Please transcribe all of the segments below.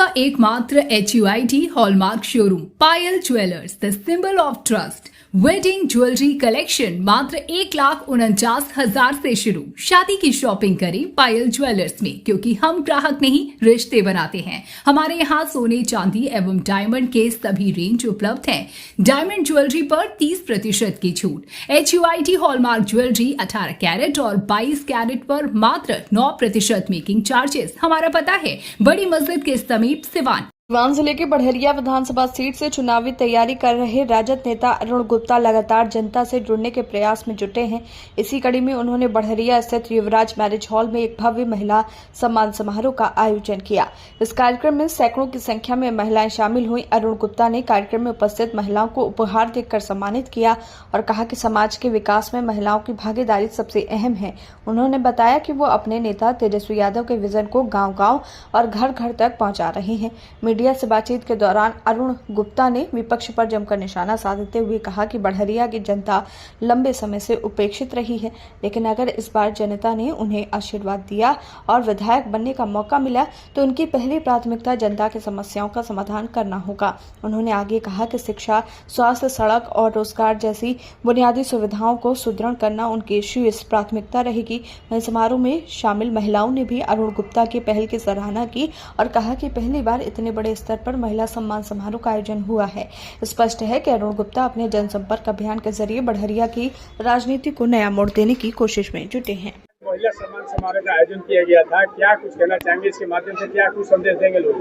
का एकमात्र HUID hallmark showroom Payal jewellers, the symbol of trust. Wedding jewellery collection मात्र 1,49,000 से शुरू। शादी की शॉपिंग करें पायल ज्वेलर्स में, क्योंकि हम ग्राहक नहीं रिश्ते बनाते हैं। हमारे यहाँ सोने चांदी एवं डायमंड के सभी रेंज उपलब्ध हैं। डायमंड ज्वेलरी पर 30% की छूट। HUID हॉलमार्क ज्वेलरी 18 कैरेट और 22 कैरेट पर मात्र 9% मेकिंग चार्जेस। हमारा पता है बड़ी मस्जिद के समीप सिवान। सीवान जिले के बढ़हरिया विधानसभा सीट से चुनावी तैयारी कर रहे राजद नेता अरुण गुप्ता लगातार जनता से जुड़ने के प्रयास में जुटे हैं। इसी कड़ी में उन्होंने बढ़हरिया स्थित युवराज मैरिज हॉल में एक भव्य महिला सम्मान समारोह का आयोजन किया। इस कार्यक्रम में सैकड़ों की संख्या में महिलाएं शामिल हुई। अरुण गुप्ता ने कार्यक्रम में उपस्थित महिलाओं को उपहार देकर सम्मानित किया और कहा कि समाज के विकास में महिलाओं की भागीदारी सबसे अहम है। उन्होंने बताया कि वो अपने नेता तेजस्वी यादव के विजन को गाँव-गाँव और घर-घर तक पहुँचा रहे हैं। मीडिया से बातचीत के दौरान अरुण गुप्ता ने विपक्ष पर जमकर निशाना साधते हुए कहा कि बढ़हरिया की जनता लंबे समय से उपेक्षित रही है, लेकिन अगर इस बार जनता ने उन्हें आशीर्वाद दिया और विधायक बनने का मौका मिला तो उनकी पहली प्राथमिकता जनता की समस्याओं का समाधान करना होगा। उन्होंने आगे कहा कि शिक्षा, स्वास्थ्य, सड़क और रोजगार जैसी बुनियादी सुविधाओं को सुदृढ़ करना उनकी शीर्ष प्राथमिकता रहेगी। वहीं समारोह में शामिल महिलाओं ने भी अरुण गुप्ता की पहल की सराहना की और कहा कि पहली बार इतने बड़े स्तर पर महिला सम्मान समारोह का आयोजन हुआ है। स्पष्ट है कि अरुण गुप्ता अपने जनसंपर्क अभियान के जरिए बढ़हरिया की राजनीति को नया मोड़ देने की कोशिश में जुटे हैं। महिला सम्मान समारोह का आयोजन किया गया था, क्या कुछ कहना चाहेंगे? इसके माध्यम से क्या कुछ संदेश देंगे लोग?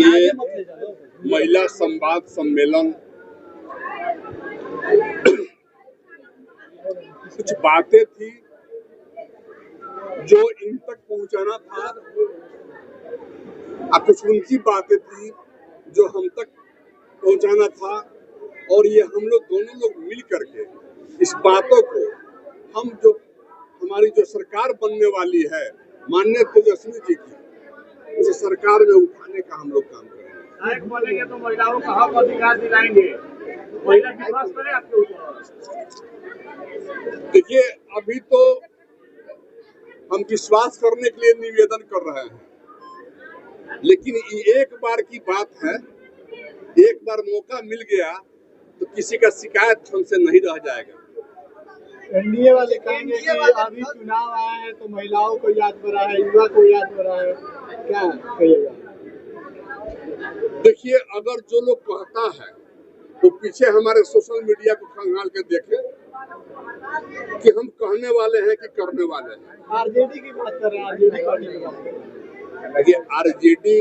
ये महिला संवाद सम्मेलन कुछ बातें थी जो इन तक पहुंचाना था, कुछ उनकी बातें थी जो हम तक पहुंचाना था, और ये हम लोग दोनों लोग मिल करके इस बातों को हम जो हमारी जो सरकार बनने वाली है माननीय तेजस्वी जी की, उस सरकार में उठाने का हम लोग काम करेंगे। बोलेंगे तो महिलाओं को हक अधिकार दिलाएंगे, महिला विश्वास करें आपके ऊपर। देखिए, अभी तो हम विश्वास करने के लिए निवेदन कर रहे हैं, लेकिन ये एक बार की बात है। एक बार मौका मिल गया तो किसी का शिकायत हमसे नहीं रह जाएगा। एनडीए वाले कहेंगे कि अभी चुनाव आया है तो महिलाओं को याद करा है, युवा को याद करा है, क्या कहिएगा? देखिए, अगर जो लोग कहता है वो पीछे हमारे सोशल मीडिया को खंगाल के देखे कि हम कहने वाले हैं कि करने वाले हैं। आरजेडी की बात कर रहे हैं, आरजेडी पार्टी की बात कर रहे हैं। देखिए, आरजेडी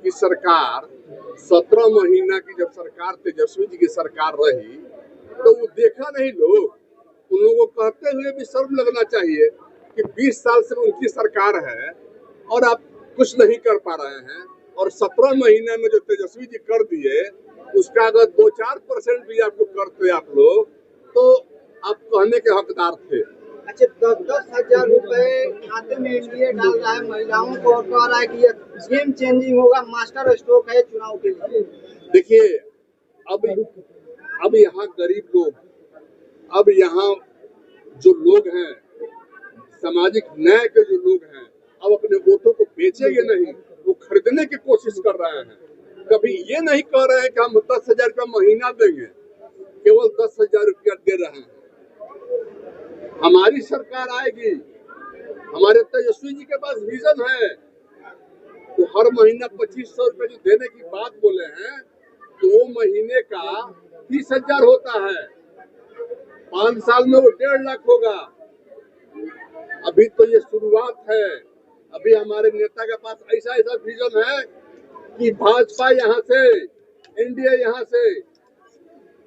की सरकार 17 महीना की जब सरकार तेजस्वी जी की सरकार रही तो वो देखा नहीं लोग। उन लोगों को कहते हुए भी शर्म लगना चाहिए कि 20 साल से उनकी सरकार है और आप कुछ नहीं कर पा रहे हैं, और 17 महीने में जो तेजस्वी जी कर दिए उसका अगर 2-4% भी आपको करते आप लोग तो आप कहने के हकदार थे। अच्छा, 10,000 रुपए खाते में एनडीए डाल रहा है महिलाओं को और कह रहा है कि ये गेम चेंजिंग होगा, मास्टर स्ट्रोक है चुनाव के लिए। देखिए, अब यहाँ गरीब लोग, अब यहाँ जो लोग हैं, सामाजिक न्याय के जो लोग हैं, अब अपने वोटों को बेचेंगे नहीं, वो खरीदने की कोशिश कर रहे हैं। कभी ये नहीं कह रहे हैं कि हम 10,000 रुपया महीना देंगे, केवल 10,000 रुपया दे रहे हैं। हमारी सरकार आएगी, हमारे तेजस्वी जी के पास विजन है, तो हर महीना 2,500 रुपए जो देने की बात बोले हैं तो वो महीने का 30,000 होता है, 5 साल में वो 1.5 लाख होगा। अभी तो ये शुरुआत है। अभी हमारे नेता के पास ऐसा विजन है कि भाजपा यहाँ से, एनडीए यहाँ से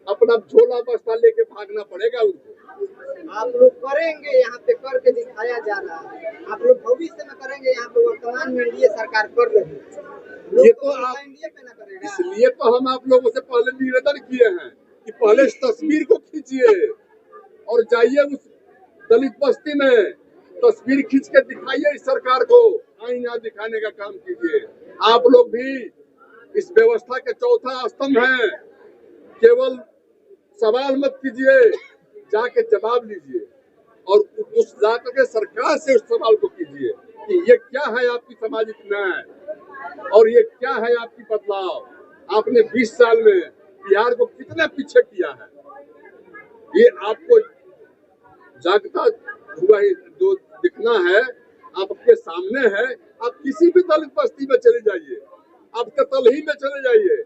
अपना झोला बस्ता लेके भागना पड़ेगा उनको। आप लोग करेंगे, यहाँ पे करके दिखाया जा रहा है। आप लोग भविष्य में करेंगे, यहाँ पे वर्तमान में एनडीए सरकार कर रही है। ये तो आप एनडीए पे ना करेगा, इसलिए तो हम आप लोगों से पहले निवेदन किए हैं कि पहले इस तस्वीर को खींचिए और जाइए उस दलित बस्ती में, तस्वीर खींच के दिखाइए इस सरकार को, आईना दिखाने का काम कीजिए। आप लोग भी इस व्यवस्था के चौथा स्तंभ हैं, केवल सवाल मत कीजिए, जाके जवाब लीजिए और उस जाकर के सरकार से उस सवाल को कीजिए। कि ये क्या है आपकी सामाजिक न्याय और ये क्या है आपकी बदलाव। आपने 20 साल में बिहार को कितना पीछे किया है, ये आपको जागता हुआ ही जो दिखना है आपके सामने है। आप किसी भी दलित बस्ती में चले जाइए, आप ततलही में चले जाइए,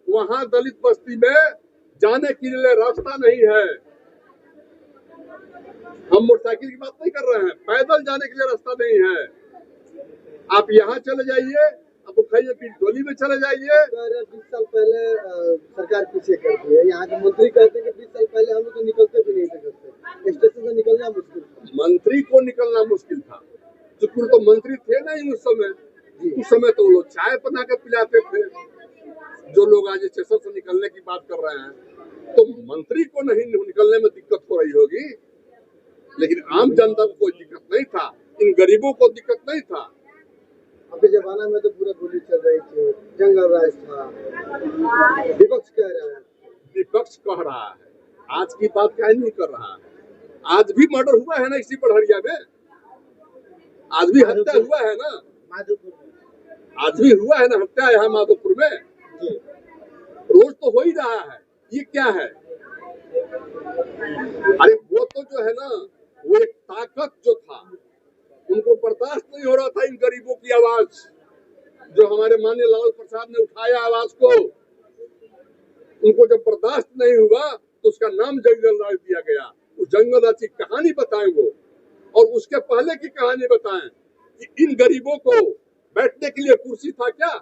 वहां दलित बस्ती में जाने के लिए रास्ता नहीं है। हम मोटरसाइकिल की बात नहीं कर रहे हैं, पैदल जाने के लिए रास्ता नहीं है। आप यहाँ चले जाइए, आप खाइए पीर टोली में चले जाइए। 20 साल पहले सरकार पीछे करती है, यहाँ के मंत्री कहते हैं कि 20 साल पहले हम लोग तो निकलते भी नहीं थे, स्टेशन से निकलना मुश्किल था। मंत्री को निकलना मुश्किल था, चूंकि तो मंत्री थे नहीं उस समय तो वो लोग चाय बना कर पिलाते थे। जो लोग आज स्टेशन से निकलने की बात कर रहे हैं, तो मंत्री को नहीं निकलने में दिक्कत हो रही होगी, लेकिन आम जनता को कोई दिक्कत नहीं था, इन गरीबों को दिक्कत नहीं था। अभी जमाना में तो पूरा गोली चल रही थी, जंगल राज था, विपक्ष कह रहा है। विपक्ष कह रहा है, आज की बात क्या नहीं कर रहा है। आज भी मर्डर हुआ है ना इसी पढ़रिया में, आज भी हत्या हुआ है ना, आज भी हुआ है ना हत्या यहाँ माधोपुर में। रोज तो हो ही रहा है, ये क्या है। अरे वो तो जो है ना, वो एक ताकत जो था, उनको बर्दाश्त नहीं हो रहा था इन गरीबों की आवाज। जो हमारे माननीय लालू प्रसाद ने उठाया आवाज को, उनको जब बर्दाश्त नहीं हुआ तो उसका नाम जंगल राज दिया गया। उस जंगल राज की कहानी बताएं वो, और उसके पहले की कहानी बताएं कि इन गरीबों को बैठने के लिए कुर्सी था क्या।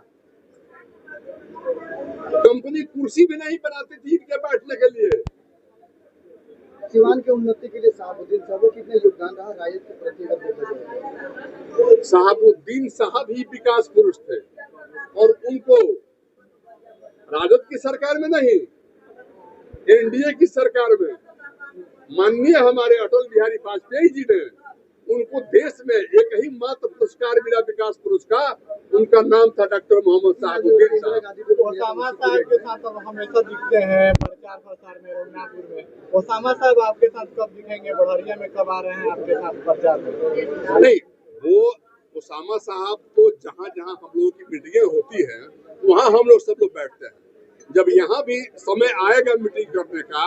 कंपनी कुर्सी भी नहीं बनाती थी इनके बैठने के लिए। सिवान के उन्नति के लिए शहाबुद्दीन साहब का कितना योगदान रहा राजद के प्रति अगर देखा जाए। शहाबुद्दीन साहब ही विकास पुरुष थे, और उनको राजद की सरकार में नहीं, एनडीए की सरकार में माननीय हमारे अटल बिहारी वाजपेयी जी ने उनको देश में एक ही मात्र पुरस्कार मिला विकास पुरुष का, उनका नाम था डॉक्टर मोहम्मद शहाबुद्दीन साहब। ओसामा साहब के साथ अब हमेशा दिखते हैं प्रचार प्रसार में रघुनाथपुर में। ओसामा साहब आपके साथ कब दिखेंगे, बढ़िया में कब आ रहे हैं आपके साथ प्रचार में? नहीं, वो ओसामा साहब को जहाँ जहाँ हम लोगों की मीटिंगें होती है वहाँ हम लोग सब लोग बैठते हैं। जब यहाँ भी समय आएगा मीटिंग करने का,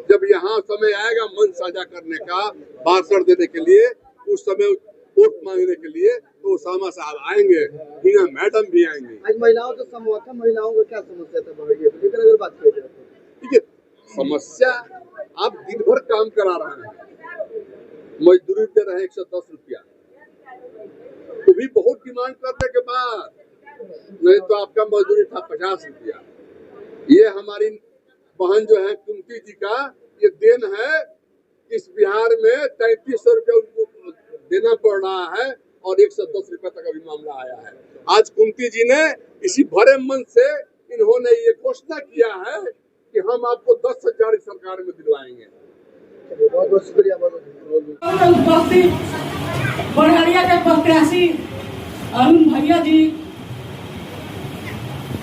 जब यहाँ समय आएगा मन साझा करने का, भाषण देने के लिए, उस समय वोट मांगने के लिए, तो ओसामा साहब आएंगे, हिना मैडम भी आएंगे। आज महिलाओं का समूह था, महिलाओं को क्या समस्या था बढ़िया, लेकिन अगर बात की जाए ठीक है, समस्या आप दिन भर काम करा रहे हैं, मजदूरी दे रहे हैं 110 रुपया, तो भी बहुत डिमांड करने के बाद, नहीं तो आपका मजदूरी था 50 रुपया। ये हमारी बहन जो है कुंती जी का ये देन है, इस बिहार में 3300 रुपया उनको देना पड़ रहा है, और 110 रुपया तक अभी मामला आया है। आज कुंती जी ने इसी भरे मन से इन्होंने ये घोषणा किया है कि हम आपको 10,000 सरकार में दिलवाएंगे। बहुत बहुत शुक्रिया। बढ़िया के प्रत्याशी अरुण भैया जी,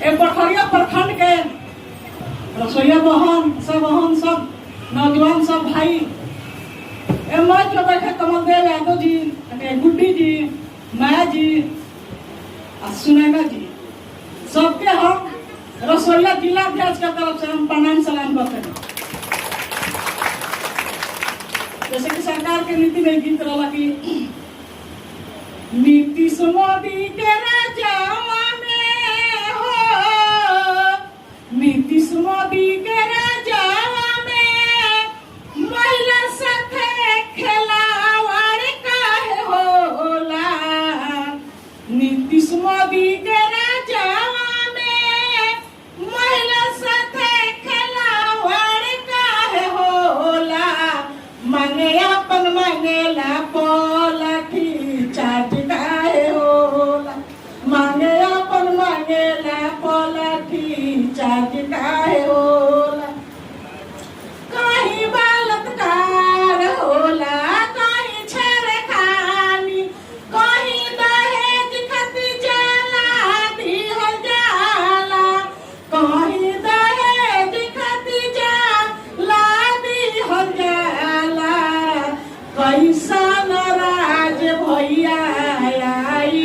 बढ़िया प्रखंड के रसोईया बहन सब नौजवान सब भाई, मंच पे बैठे कमलदेव यादव जी, गुड्डी जी, माया जी, सुनैना जी, सबके हम रसोईया जिला अध्यक्ष की तरफ से हम प्रणाम सलाम करते हैं। जैसे कि सरकार के नीति में गीत रहा कि नीतीश मोदी के राजावा में हो, नीतीश मोदी के राजावा में महिला साथे खिलावाड़ काहे होला। नीतीश मोदी के राजावा में महिला साथे खिलावाड़ काहे होला। मांगे अपन मांगेला पलठी चाट काहे होला। मांगे अपन मांगेला पलठी चाट काहे होला। कहीं बलात्कार होला, कहीं छेड़खानी, कहीं दहेज खातिर जला दिहल जाला, कहीं दहेज खातिर जला दिहल जाला। कैसा नाराज भैया आई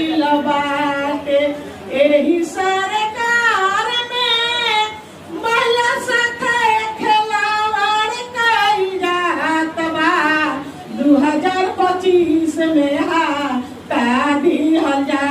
बाटे एही सरकार में महिला साथे खिलावाड़ कई जात बा 2025 में हटा दिहल जा